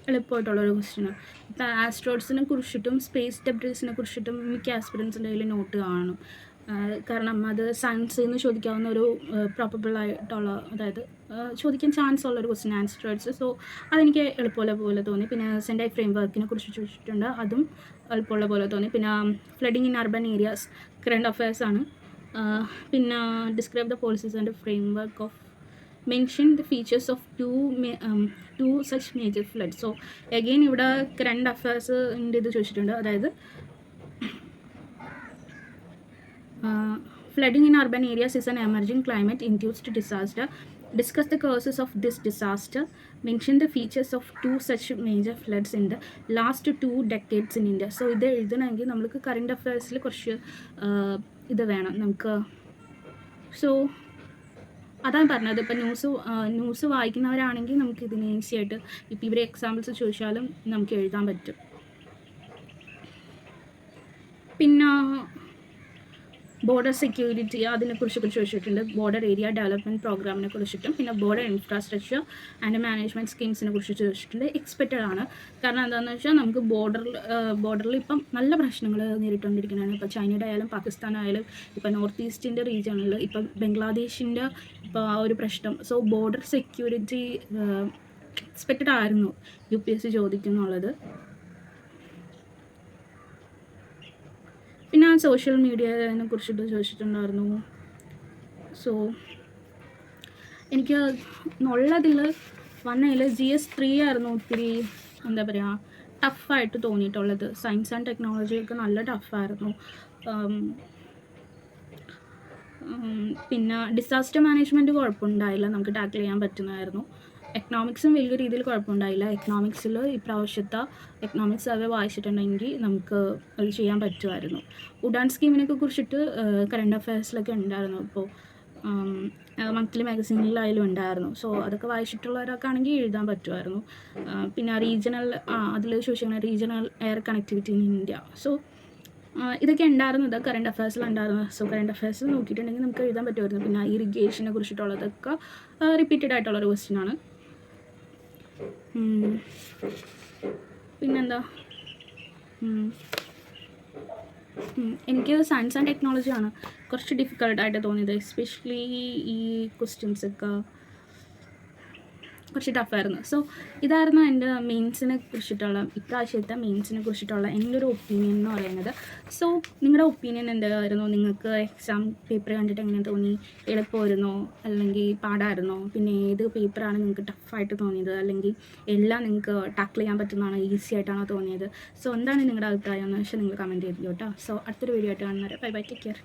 എളുപ്പമായിട്ടുള്ളൊരു ക്വസ്റ്റ്യനാണ്. ഇപ്പം ആസ്ട്രോയിഡ്സിനെ കുറിച്ചിട്ടും സ്പേസ് ഡെബ്രീസിനെ കുറിച്ചിട്ടും മിക്ക ആസ്പിറൻസിൻ്റെ കയ്യിൽ നോട്ട് കാണും, കാരണം അത് സയൻസിൽ നിന്ന് ചോദിക്കാവുന്ന ഒരു പ്രോബബിളായിട്ടുള്ള, അതായത് ചോദിക്കാൻ ചാൻസ് ഉള്ളൊരു ക്വസ്റ്റ്യൻ ആസ്ട്രോയിഡ്സ്. സോ അതെനിക്ക് എളുപ്പമുള്ള പോലെ തോന്നി. പിന്നെ സെൻഡൈ ഫ്രെയിം വർക്കിനെ കുറിച്ച് ചോദിച്ചിട്ടുണ്ട്, അതും എളുപ്പമുള്ള പോലെ തോന്നി. പിന്നെ flooding in urban areas current affairs ആണ്. പിന്നെ describe the policies and frame work of mention the features of two such major flood. So again ഇവിടെ കറണ്ട് അഫയേഴ്സിൻ്റെ ഇത് ചോദിച്ചിട്ടുണ്ട്, അതായത് flooding in urban areas is an emerging climate induced disaster. Discuss the causes of this disaster. Mention the features of 2 such major floods in the last 2 decades in India. So ഇത് എഴുതണമെങ്കിൽ നമുക്ക് current അഫയേഴ്സിൽ കുറച്ച് ഇത് വേണം നമുക്ക്. So അതാണ് പറഞ്ഞത്, ഇപ്പം ന്യൂസ് വായിക്കുന്നവരാണെങ്കിൽ നമുക്ക് ഇതിന് ഈസി ആയിട്ട് ഇപ്പം ഇവരെ എക്സാമ്പിൾസ് ചോദിച്ചാലും നമുക്ക് എഴുതാൻ പറ്റും. പിന്നെ ബോർഡർ സെക്യൂരിറ്റി അതിനെക്കുറിച്ചൊക്കെ ചോദിച്ചിട്ടുണ്ട്, ബോർഡർ ഏരിയ ഡെവലപ്മെൻറ്റ് പ്രോഗ്രാമിനെ കുറിച്ചിട്ടും, പിന്നെ ബോർഡർ ഇൻഫ്രാസ്ട്രക്ചർ ആൻഡ് മാനേജ്മെൻറ്റ് സ്കീംസിനെ കുറിച്ച് ചോദിച്ചിട്ടുണ്ട്. എക്സ്പെക്റ്റഡ് ആണ്, കാരണം എന്താണെന്ന് വെച്ചാൽ നമുക്ക് ബോർഡറിൽ ഇപ്പം നല്ല പ്രശ്നങ്ങൾ നേരിട്ടുകൊണ്ടിരിക്കുന്നതാണ്. ഇപ്പോൾ ചൈനയുടെ ആയാലും പാകിസ്ഥാനായാലും, ഇപ്പോൾ നോർത്ത് ഈസ്റ്റിൻ്റെ റീജിയണിൽ ഇപ്പം ബംഗ്ലാദേശിൻ്റെ ഇപ്പോൾ ആ ഒരു പ്രശ്നം. സോ ബോർഡർ സെക്യൂരിറ്റി എക്സ്പെക്റ്റഡ് ആയിരുന്നു UPSC ചോദിക്കുന്നുള്ളത്. പിന്നെ സോഷ്യൽ മീഡിയനെ കുറിച്ചിട്ട് ചോദിച്ചിട്ടുണ്ടായിരുന്നു. സോ എനിക്ക് ഉള്ളതിൽ വന്നതിൽ GS3 ആയിരുന്നു ഒത്തിരി എന്താ പറയുക ടഫായിട്ട് തോന്നിയിട്ടുള്ളത്. സയൻസ് ആൻഡ് ടെക്നോളജിയൊക്കെ നല്ല ടഫായിരുന്നു. പിന്നെ ഡിസാസ്റ്റർ മാനേജ്മെൻറ്റ് കുഴപ്പമുണ്ടായില്ല, നമുക്ക് ടാക്കിൾ ചെയ്യാൻ പറ്റുന്നതായിരുന്നു. എക്കണോമിക്സും വലിയ രീതിയിൽ കുഴപ്പമുണ്ടായില്ല. എക്കണോമിക്സിൽ ഇപ്രാവശ്യത്തെ എക്കണോമിക്സ് സർവേ വായിച്ചിട്ടുണ്ടെങ്കിൽ നമുക്ക് അത് ചെയ്യാൻ പറ്റുമായിരുന്നു. ഉഡാൻ സ്കീമിനെയൊക്കെ കുറിച്ചിട്ട് കറണ്ട് അഫയേഴ്സിലൊക്കെ ഉണ്ടായിരുന്നു. ഇപ്പോൾ മന്ത്ലി മാഗസീനിലായാലും ഉണ്ടായിരുന്നു. സോ അതൊക്കെ വായിച്ചിട്ടുള്ളവരൊക്കെ ആണെങ്കിൽ എഴുതാൻ പറ്റുമായിരുന്നു. പിന്നെ റീജിയണൽ അതിൽ ചോദിച്ചിരിക്കുന്നത് regional air connectivity in India. So ഇതൊക്കെ ഉണ്ടായിരുന്നത് കറണ്ട് അഫയേഴ്സിലുണ്ടായിരുന്നത്. സോ കറണ്ട് അഫയേഴ്സിൽ നോക്കിയിട്ടുണ്ടെങ്കിൽ നമുക്ക് എഴുതാൻ പറ്റുമായിരുന്നു. പിന്നെ ഇറിഗേഷനെ കുറിച്ചിട്ടുള്ളതൊക്കെ റിപ്പീറ്റഡ് ആയിട്ടുള്ളൊരു ക്വസ്റ്റ്യനാണ്. പിന്നെന്താ, എനിക്ക് സയൻസ് ആൻഡ് ടെക്നോളജിയാണ് കുറച്ച് ഡിഫിക്കൽട്ടായിട്ട് തോന്നിയത്. എസ്പെഷ്യലി ഈ ക്വസ്റ്റ്യൻസൊക്കെ കുറച്ച് ടഫായിരുന്നു. സോ ഇതായിരുന്നു എൻ്റെ മെയിൻസിനെ കുറിച്ചിട്ടുള്ള ഇപ്രാവശ്യത്തെ മെയിൻസിനെ കുറിച്ചിട്ടുള്ള എൻ്റെ ഒരു ഒപ്പീനിയൻ എന്ന് പറയുന്നത്. സോ നിങ്ങളുടെ ഒപ്പീനിയൻ എന്തായിരുന്നു? നിങ്ങൾക്ക് എക്സാം പേപ്പർ കണ്ടിട്ട് എങ്ങനെ തോന്നി? എളുപ്പമായിരുന്നോ അല്ലെങ്കിൽ പാടായിരുന്നോ? പിന്നെ ഏത് പേപ്പറാണ് നിങ്ങൾക്ക് ടഫായിട്ട് തോന്നിയത്? അല്ലെങ്കിൽ എല്ലാം നിങ്ങൾക്ക് ടാക്കിൾ ചെയ്യാൻ പറ്റുന്നതാണോ, ഈസി ആയിട്ടാണോ തോന്നിയത്? സോ എന്താണ് നിങ്ങളുടെ അഭിപ്രായം എന്ന് വെച്ചാൽ നിങ്ങൾ കമൻറ്റ് ചെയ്തിട്ടോ. സോ അടുത്തൊരു വീഡിയോ ആയിട്ട് കാണുന്നവരെ ബൈ ബൈ, ടേക്ക് കെയർ.